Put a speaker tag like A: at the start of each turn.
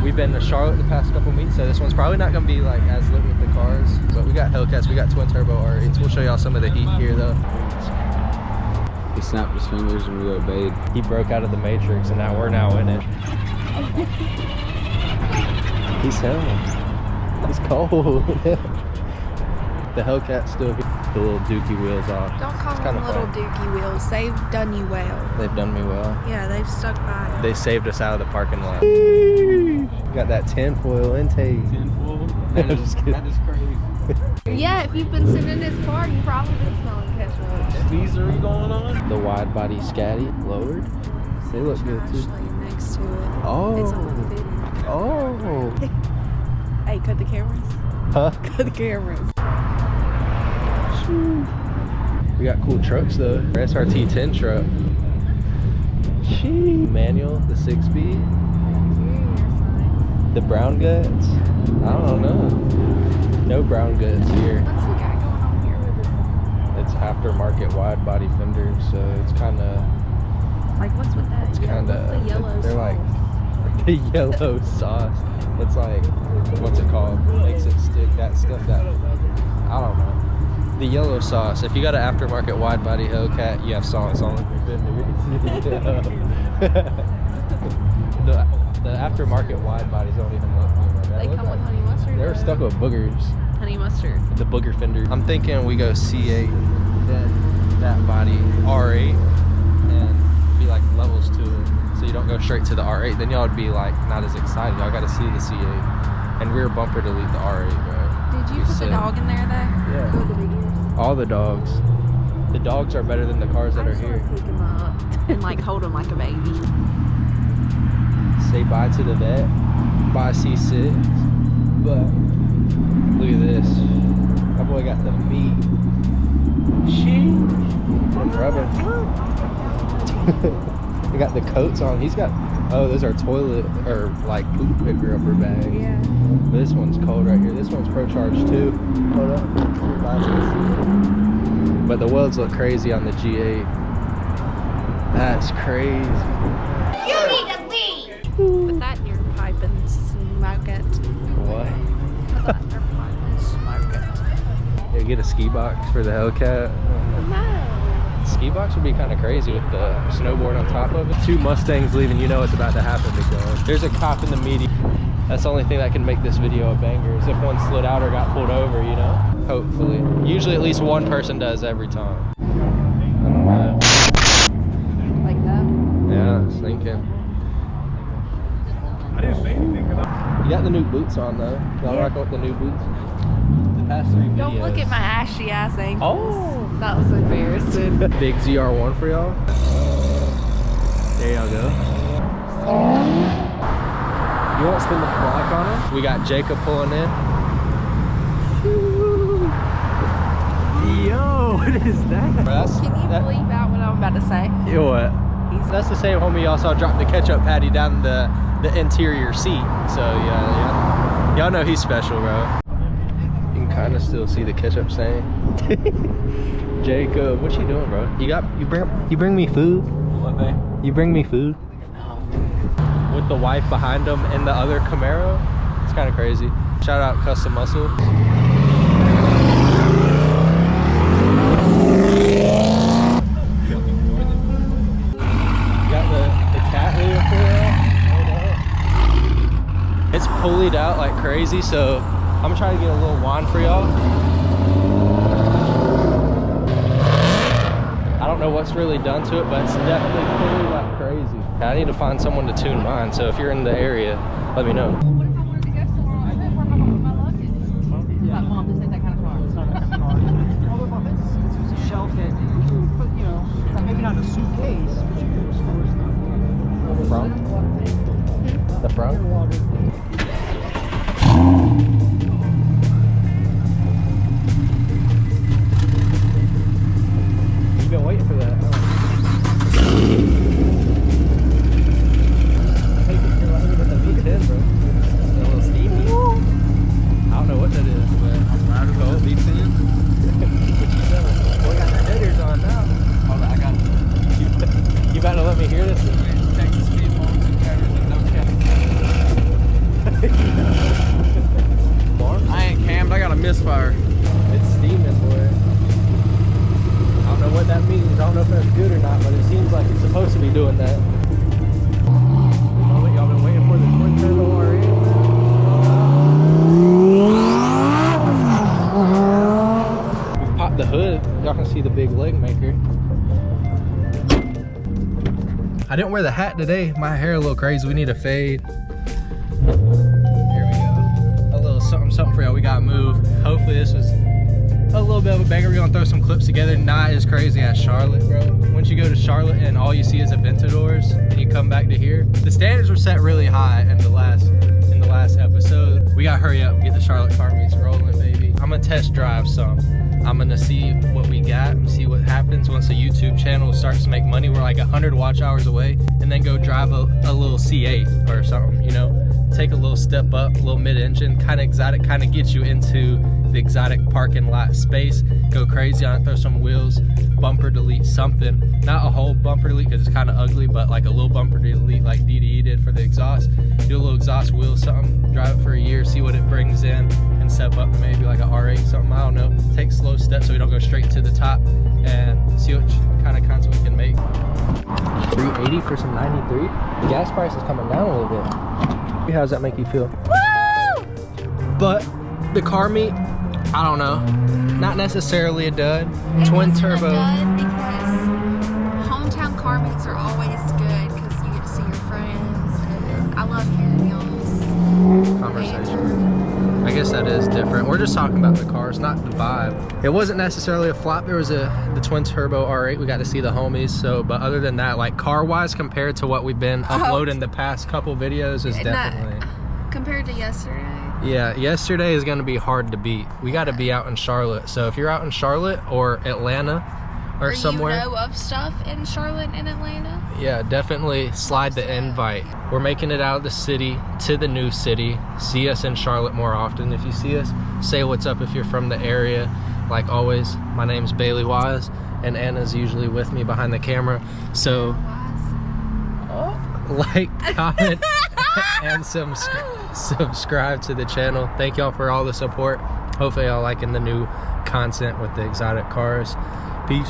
A: We've been to Charlotte the past couple meets, so this one's probably not gonna be like as lit with the cars. But we got Hellcats, we got twin turbo R8s. We'll show y'all some of the heat here though.
B: He snapped his fingers and we obeyed.
A: He broke out of the Matrix and now we're now in it. He's hell. He's cold. The Hellcat's still here. The little dookie wheels off.
C: Don't call them little dookie wheels. They've done you well.
A: They've done me well.
C: Yeah, they've stuck by.
A: They saved us out of the parking lot. Got that tinfoil intake.
B: Tinfoil? That is crazy.
C: Yeah, if you've been sitting in this car, you've probably been smelling ketchup.
B: Sneezery going on?
A: The wide body scatty lowered. They look good too.
C: Next to it.
A: Oh.
C: It's only fitting.
A: Oh.
C: Hey, cut the cameras.
A: Huh?
C: Cut the cameras.
A: We got cool trucks though. SRT 10 truck. Manual, the 6-speed. The brown guts. I don't know. No brown guts here.
C: What's we got going on here with this?
A: It's aftermarket wide body fenders, so it's kind of.
C: Like what's with that?
A: It's kind of.
C: The yellow
A: They're
C: sauce?
A: like the yellow sauce. It's like, what's it called? Makes it stick. That stuff that I don't know. The yellow sauce. If you got an aftermarket wide body Hellcat, you have sauce on your fenders. The aftermarket wide bodies don't even look like that.
C: They come with honey mustard?
A: They're stuck with boogers.
C: Honey mustard.
A: The booger fender. I'm thinking we go C8, then that body R8, and be like levels to it. So you don't go straight to the R8. Then y'all would be like not as excited. Y'all got to see the C8 and rear bumper delete the R8, bro.
C: Did you put the dog in there though?
A: Yeah. All the dogs. The dogs are better than the cars that are here.
C: Pick him up and like hold him like a baby.
A: Say bye to the vet. Bye C6. But look at this. My boy got the meat. I'm rubbing. He got the coats on. He's got, oh, those are toilet or like poop picker upper bags.
C: Yeah.
A: This one's cold right here. This one's Pro Charge too. Hold up. But the welds look crazy on the G8. That's crazy.
C: You need to leave! Put that in your pipe and smoke it.
A: What?
C: Put that in your pipe and smoke it.
A: Yeah, get a ski box for the Hellcat.
C: No.
A: Ski box would be kind of crazy with the snowboard on top of it. 2 Mustangs leaving, you know what's about to happen to go. There's a cop in the median. That's the only thing that can make this video a banger is if one slid out or got pulled over, you know? Hopefully. Usually at least one person does every time. I don't know.
C: Like that?
A: Yeah, I was thinking.
B: I didn't say anything.
A: You got the new boots on though. Y'all rocking with the new boots? The past 3 videos.
C: Don't look at my ashy ass ankles.
A: Oh!
C: That was embarrassing.
A: Big ZR1 for y'all. There y'all go. You want to spin the block on him? We got Jacob pulling in. Yo, what is that?
C: Can you bleep out what I'm about to say?
A: You know what? That's the same homie y'all saw drop the ketchup patty down the interior seat. So yeah. Y'all know he's special, bro. You can kind of still see the ketchup stain. Jacob, what you doing, bro? You bring me food?
B: What, babe?
A: You bring me food? With the wife behind him in the other Camaro. It's kind of crazy. Shout out Custom Muscle. Got the cat leader for y'all. It's pulleyed out like crazy, so I'm gonna try to get a little wine for y'all. I don't know what's really done to it, but it's definitely pulleyed like crazy. I need to find someone to tune mine, so if you're in the area, let me know.
D: What if I wanted to go somewhere on trip where I'm not with my luggage? Like, Mom, this ain't that kind of car. It's not that kind of car.
E: It's a shelf that you can put, you know, maybe not a suitcase, but you can store stuff.
A: The front? The front? You've been waiting for that, huh? V10, bro. A little steamy. I don't know what that is, but I'm proud of it. V10. What you selling? Boy, got the headers on now.
B: Hold on, I got
A: You about to let me hear this?
B: Check the speed bumps and carry the no cap.
A: Moment y'all been waiting for, the twin turbo R8. We popped the hood. Y'all can see the big leg maker. I didn't wear the hat today. My hair a little crazy. We need a fade. Here we go. A little something for y'all. We got moved. Hopefully this was a little bit of a banger. We're gonna throw some clips together. Not as crazy as Charlotte, bro. Once you go to Charlotte and all you see is Aventadors and you come back to here, the standards were set really high in the last episode. We gotta hurry up and get the Charlotte car meets rolling, baby. I'm gonna test drive some. I'm gonna see what we got and see what happens once the YouTube channel starts to make money. We're like 100 watch hours away, and then go drive a little C8 or something, you know? Take a little step up, a little mid-engine, kind of exotic, kind of gets you into the exotic parking lot space. Go crazy on it, throw some wheels, bumper delete something. Not a whole bumper delete because it's kind of ugly, but like a little bumper delete like DDE did for the exhaust. Do a little exhaust wheel, something, drive it for a year, see what it brings in, and step up to maybe like a R8, something, I don't know. Take slow steps so we don't go straight to the top, and see what kind of content we can make. 380 for some 93. The gas price is coming down a little bit. How does that make you feel?
C: Woo!
A: But the car meet, I don't know, not necessarily a dud. Twin turbo.
C: A dud because hometown car meets are always good because you get to see your friends, and I love hearing y'all's
A: Conversation. I guess that is different. We're just talking about the cars, not the vibe. It wasn't necessarily a flop. There was the twin turbo R8. We got to see the homies. So, but other than that, like car wise, compared to what we've been uploading the past couple videos, is definitely
C: compared to yesterday.
A: Yeah, yesterday is going to be hard to beat. We got to be out in Charlotte. So if you're out in Charlotte or Atlanta or somewhere,
C: you know of stuff in Charlotte and Atlanta,
A: yeah, definitely slide the invite. We're making it out of the city to the new city. See us in Charlotte more often. If you see us, say what's up if you're from the area. Like always, my name's Bailey Wise, and Anna's usually with me behind the camera. So like, comment, and subscribe to the channel. Thank y'all for all the support. Hopefully y'all liking the new content with the exotic cars. Peace.